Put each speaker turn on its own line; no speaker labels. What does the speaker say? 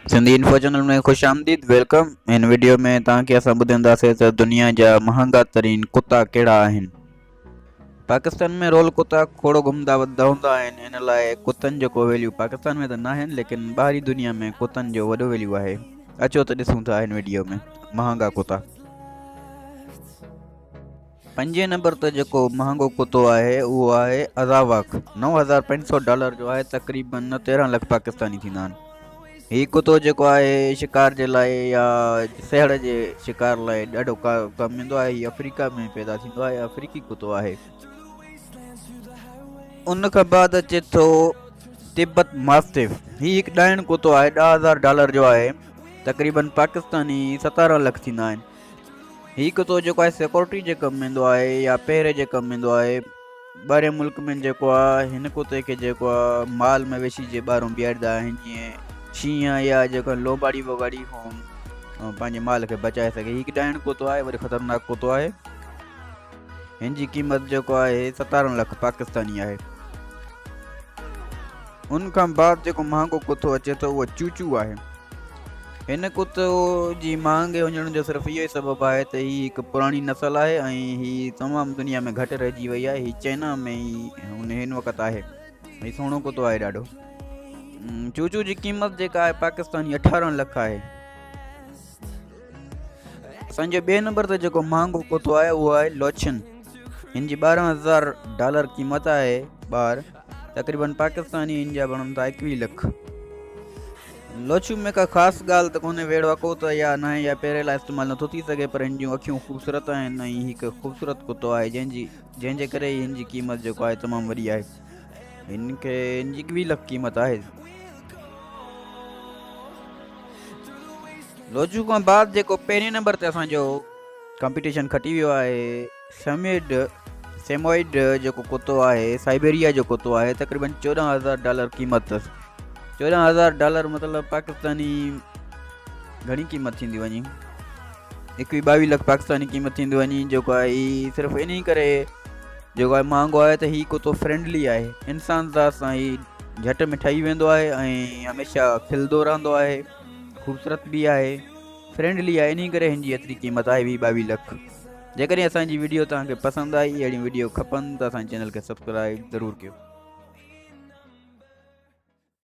Sindhi info channel में खुश आमदीद। वेलकम। इन वीडियो में तव्हांखे असां ॿुधाईंदासीं त दुनिया जा महांगा तरीन कुत्ता कहिड़ा आहिनि। पाकिस्तान में रोल कुत्ता खोड़ घुमंदा हूंदा आहिनि। इन लाइ कुतनि जो वैल्यू पाकिस्तान में त न आहिनि, लेकिन ॿाहिरी दुनिया में कुतनि जो वॾो वैल्यू आहे। अचो त ॾिसूं था हिन वीडियो में महांगा कुत्ता। 5 नंबर ते जेको महांगो कुत्तो आहे उहो आहे अज़ावाक। $9,500 जो आहे, तक़रीबन 13 लाख पाकिस्तानी थींदा आहिनि। ही कुत्तो जेको आहे शिकार जे लाइ या सिहड़ जे शिकार लाइ ॾाढो कमु ईंदो आहे। हीउ अफ्रीका में पैदा थींदो आहे, अफ्रीकी कुत्तो आहे। उन खां बाद अचे थो तिब्बत मास्टिफ। ही हिकु ॾाइण कुत्तो आहे, $10,000 जो आहे, तक़रीबन पाकिस्तानी 17 लाख थींदा आहिनि। ही कुत्तो जेको आहे सिक्योरिटी जे कमु ईंदो आहे या पहिरे जे कमु ईंदो आहे। ॿाहिरि मुल्क में जेको आहे हिन कुत्ते खे जेको आहे माल मवेशी जे ॿाहिरों बीहारींदा आहिनि, जीअं शींहं या जेको लोबाड़ी वोबाड़ी हो पंहिंजे माल खे बचाए सघे। हिकु ॾाइण कुत्तो आहे, वरी ख़तरनाक कुत्तो आहे। हिन जी क़ीमत जेको आहे 17 लाख पाकिस्तानी आहे। उन खां बाद जेको महांगो कुत्तो अचे थो उहो चूचू आहे। हिन कुत्तो जी महांगे हुजण जो सिर्फ़ु इहो ई सबबु आहे त हीअ हिकु पुराणी नस्ल आहे ऐं हीअ तमामु दुनिया में घटि रहिजी वई आहे। हीअ चाइना में ई हिन वक़्तु आहे। हीअ सुहिणो कुत्तो आहे ॾाढो। चूचू जी क़ीमत जेका आहे पाकिस्तानी 18 लाख आहे। असांजे ॿिए नंबर ते जेको महांगो कुत्तो आहे उहो आहे लोचन। हिन जी $12,000 क़ीमत आहे ॿार, तक़रीबन पाकिस्तानी हिन जा बननि था 21 लाख। लोचू में का ख़ासि ॻाल्हि त कोन्हे, वेड़ वको त या न आहे या पहिरें लाइ इस्तेमालु नथो थी सघे, पर हिन जूं अखियूं ख़ूबसूरत आहिनि ऐं हिकु ख़ूबसूरत कुत्तो आहे जंहिंजे करे हिन जी क़ीमत जेको आहे तमामु वॾी आहे। हिन जी 21 लाख क़ीमत आहे। लोचू खां बाद जेको पहिरें नंबर ते असांजो कॉम्पिटिशन खटी वियो आहे सेमोइड जेको कुत्तो आहे, साइबेरिया जो कुत्तो आहे, तक़रीबन $14,000 क़ीमत अथसि। $14,000 मतिलबु पाकिस्तानी घणी क़ीमत थींदी वञी, 22 लाख पाकिस्तानी क़ीमत थींदी वञी। जेको आहे हीअ सिर्फ़ु इन करे जेको आहे महांगो आहे त हीअ कुत्तो फ्रेंडली आहे, इंसान सां सां ही झटि में ठही वेंदो आहे ऐं हमेशह खिलंदो रहंदो आहे, ख़ूबसूरत बि आहे, फ्रेंडली आहे। इन करे हिन जी एतिरी क़ीमत आहे 22 लाख। जेकॾहिं असांजी वीडियो तव्हांखे पसंदि आई, अहिड़ी वीडियो खपनि त असांजे चैनल खे सब्सक्राइब ज़रूरु कयो।